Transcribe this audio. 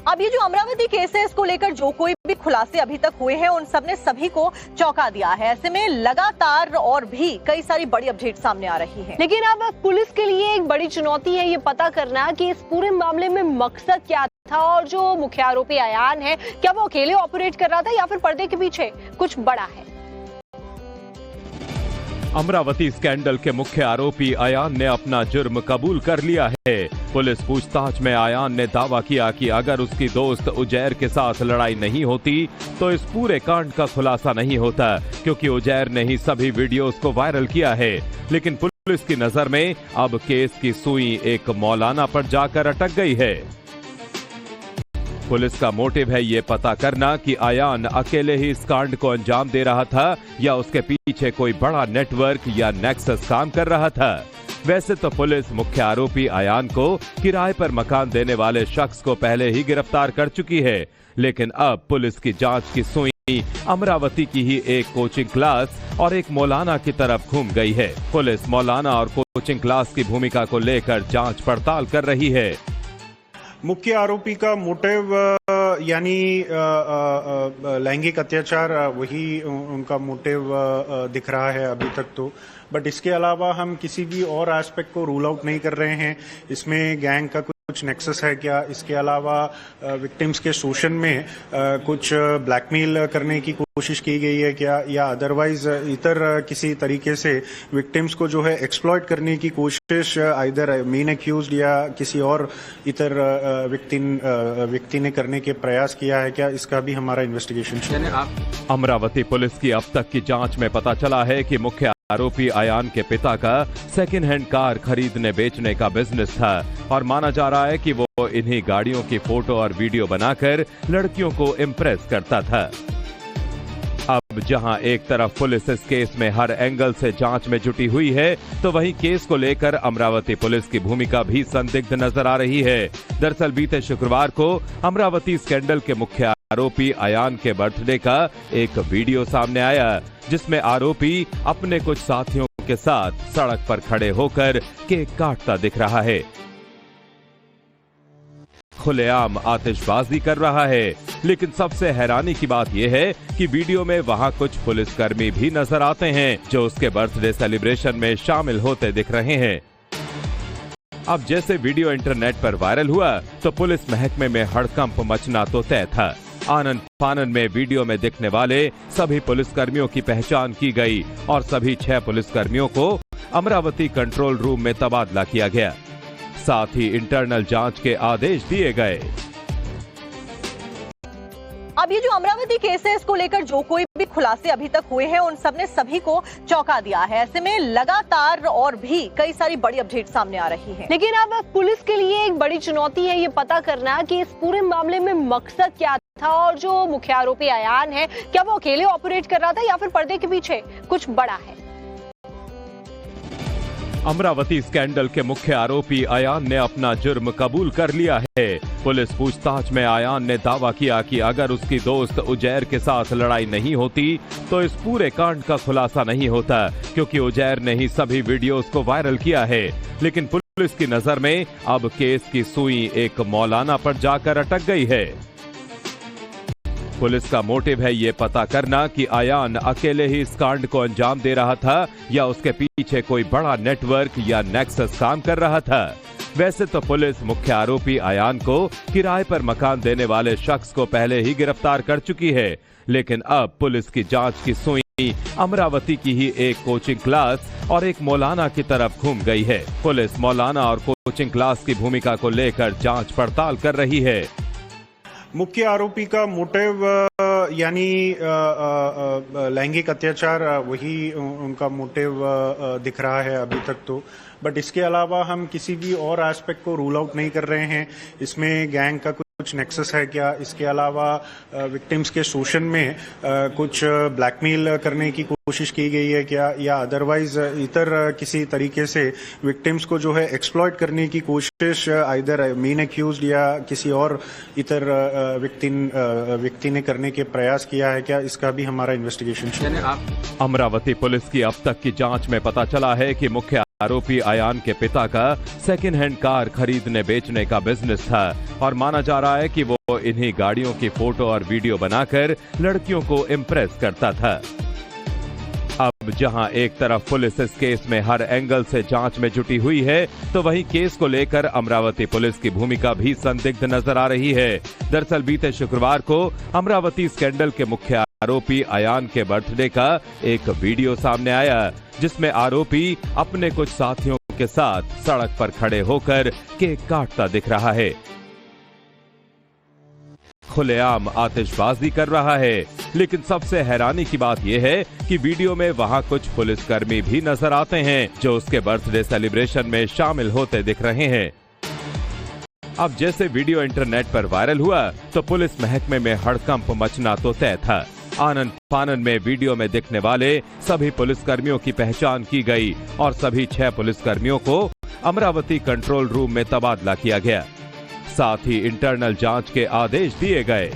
अब ये जो अमरावती केस है, इसको लेकर जो कोई भी खुलासे अभी तक हुए हैं, उन सब ने सभी को चौंका दिया है। ऐसे में लगातार और भी कई सारी बड़ी अपडेट सामने आ रही है। लेकिन अब पुलिस के लिए एक बड़ी चुनौती है ये पता करना कि इस पूरे मामले में मकसद क्या था और जो मुख्य आरोपी अयान है, क्या वो अकेले ऑपरेट कर रहा था या फिर पर्दे के पीछे कुछ बड़ा है। अमरावती स्कैंडल के मुख्य आरोपी अयान ने अपना जुर्म कबूल कर लिया है। पुलिस पूछताछ में अयान ने दावा किया कि अगर उसकी दोस्त उजैर के साथ लड़ाई नहीं होती तो इस पूरे कांड का खुलासा नहीं होता, क्योंकि उजैर ने ही सभी वीडियोस को वायरल किया है। लेकिन पुलिस की नजर में अब केस की सुई एक मौलाना पर जाकर अटक गई है। पुलिस का मोटिव है ये पता करना कि अयान अकेले ही इस कांड को अंजाम दे रहा था या उसके पीछे कोई बड़ा नेटवर्क या नेक्सस काम कर रहा था। वैसे तो पुलिस मुख्य आरोपी अयान को किराए पर मकान देने वाले शख्स को पहले ही गिरफ्तार कर चुकी है, लेकिन अब पुलिस की जांच की सुई अमरावती की ही एक कोचिंग क्लास और एक मौलाना की तरफ घूम गई है। पुलिस मौलाना और कोचिंग क्लास की भूमिका को लेकर जांच पड़ताल कर रही है। मुख्य आरोपी का मोटिव यानी लैंगिक अत्याचार, वही उनका मोटिव दिख रहा है अभी तक तो। बट इसके अलावा हम किसी भी और एस्पेक्ट को रूल आउट नहीं कर रहे हैं। इसमें गैंग का कुछ नेक्सस है क्या, इसके अलावा विक्टिम्स के शोषण में कुछ ब्लैकमेल करने की कोशिश की गई है क्या, या अदरवाइज इतर किसी तरीके से विक्टिम्स को जो है एक्सप्लॉइट करने की कोशिश आइदर मेन एक्यूज्ड या किसी और इतर व्यक्ति ने करने के प्रयास किया है क्या, इसका भी हमारा इन्वेस्टिगेशन। अमरावती पुलिस की अब तक की जांच में पता चला है कि मुख्य आरोपी अयान के पिता का सेकंड हैंड कार खरीदने बेचने का बिजनेस था और माना जा रहा है कि वो इन्हीं गाड़ियों की फोटो और वीडियो बनाकर लड़कियों को इम्प्रेस करता था। अब जहां एक तरफ पुलिस इस केस में हर एंगल से जांच में जुटी हुई है, तो वहीं केस को लेकर अमरावती पुलिस की भूमिका भी संदिग्ध नजर आ रही है। दरअसल बीते शुक्रवार को अमरावती स्कैंडल के मुख्य आरोपी अयान के बर्थडे का एक वीडियो सामने आया, जिसमें आरोपी अपने कुछ साथियों के साथ सड़क पर खड़े होकर केक काटता दिख रहा है, खुलेआम आतिशबाजी कर रहा है। लेकिन सबसे हैरानी की बात यह है कि वीडियो में वहां कुछ पुलिसकर्मी भी नजर आते हैं जो उसके बर्थडे सेलिब्रेशन में शामिल होते दिख रहे हैं। अब जैसे वीडियो इंटरनेट पर वायरल हुआ तो पुलिस महकमे में हड़कंप मचना तो तय था। आनन फानन में वीडियो में दिखने वाले सभी पुलिसकर्मियों की पहचान की गई और सभी 6 पुलिसकर्मियों को अमरावती कंट्रोल रूम में तबादला किया गया। साथ ही इंटरनल जांच के आदेश दिए गए। अब ये जो अमरावती केस है, इसको लेकर जो कोई भी खुलासे अभी तक हुए हैं, उन सब ने सभी को चौंका दिया है। ऐसे में लगातार और भी कई सारी बड़ी अपडेट सामने आ रही है। लेकिन अब पुलिस के लिए एक बड़ी चुनौती है ये पता करना कि इस पूरे मामले में मकसद क्या था और जो मुख्य आरोपी अयान है, क्या वो अकेले ऑपरेट कर रहा था या फिर पर्दे के पीछे कुछ बड़ा है। अमरावती स्कैंडल के मुख्य आरोपी अयान ने अपना जुर्म कबूल कर लिया है। पुलिस पूछताछ में अयान ने दावा किया कि अगर उसकी दोस्त उजैर के साथ लड़ाई नहीं होती तो इस पूरे कांड का खुलासा नहीं होता, क्योंकि उजैर ने ही सभी वीडियोस को वायरल किया है। लेकिन पुलिस की नजर में अब केस की सुई एक मौलाना पर जाकर अटक गई है। पुलिस का मोटिव है ये पता करना कि अयान अकेले ही इस कांड को अंजाम दे रहा था या उसके पीछे कोई बड़ा नेटवर्क या नेक्सस काम कर रहा था। वैसे तो पुलिस मुख्य आरोपी अयान को किराए पर मकान देने वाले शख्स को पहले ही गिरफ्तार कर चुकी है, लेकिन अब पुलिस की जांच की सुई अमरावती की ही एक कोचिंग क्लास और एक मौलाना की तरफ घूम गई है। पुलिस मौलाना और कोचिंग क्लास की भूमिका को लेकर जांच पड़ताल कर रही है। मुख्य आरोपी का मोटिव यानी लैंगिक अत्याचार, वही उनका मोटिव दिख रहा है अभी तक तो। बट इसके अलावा हम किसी भी और एस्पेक्ट को रूल आउट नहीं कर रहे हैं। इसमें गैंग का कुछ नेक्सस है क्या, इसके अलावा विक्टिम्स के शोषण में कुछ ब्लैकमेल करने की कोशिश की गई है क्या, या अदरवाइज इतर किसी तरीके से विक्टिम्स को जो है एक्सप्लॉइट करने की कोशिश आइदर मेन एक्यूज्ड या किसी और इतर व्यक्ति ने करने के प्रयास किया है क्या, इसका भी हमारा इन्वेस्टिगेशन। अमरावती पुलिस की अब तक की जांच में पता चला है कि मुख्य आरोपी अयान के पिता का सेकेंड हैंड कार खरीदने बेचने का बिजनेस था और माना जा रहा है कि वो इन्हीं गाड़ियों की फोटो और वीडियो बनाकर लड़कियों को इम्प्रेस करता था। अब जहां एक तरफ पुलिस इस केस में हर एंगल से जांच में जुटी हुई है, तो वहीं केस को लेकर अमरावती पुलिस की भूमिका भी संदिग्ध नजर आ रही है। दरअसल बीते शुक्रवार को अमरावती स्कैंडल के मुख्य आरोपी अयान के बर्थडे का एक वीडियो सामने आया, जिसमें आरोपी अपने कुछ साथियों के साथ सड़क पर खड़े होकर केक काटता दिख रहा है, खुलेआम आतिशबाजी कर रहा है। लेकिन सबसे हैरानी की बात यह है कि वीडियो में वहां कुछ पुलिसकर्मी भी नजर आते हैं जो उसके बर्थडे सेलिब्रेशन में शामिल होते दिख रहे हैं। अब जैसे वीडियो इंटरनेट पर वायरल हुआ तो पुलिस महकमे में हड़कंप मचना तो तय था। आनन फानन में वीडियो में दिखने वाले सभी पुलिसकर्मियों की पहचान की गई और सभी 6 पुलिसकर्मियों को अमरावती कंट्रोल रूम में तबादला किया गया। साथ ही इंटरनल जांच के आदेश दिए गए।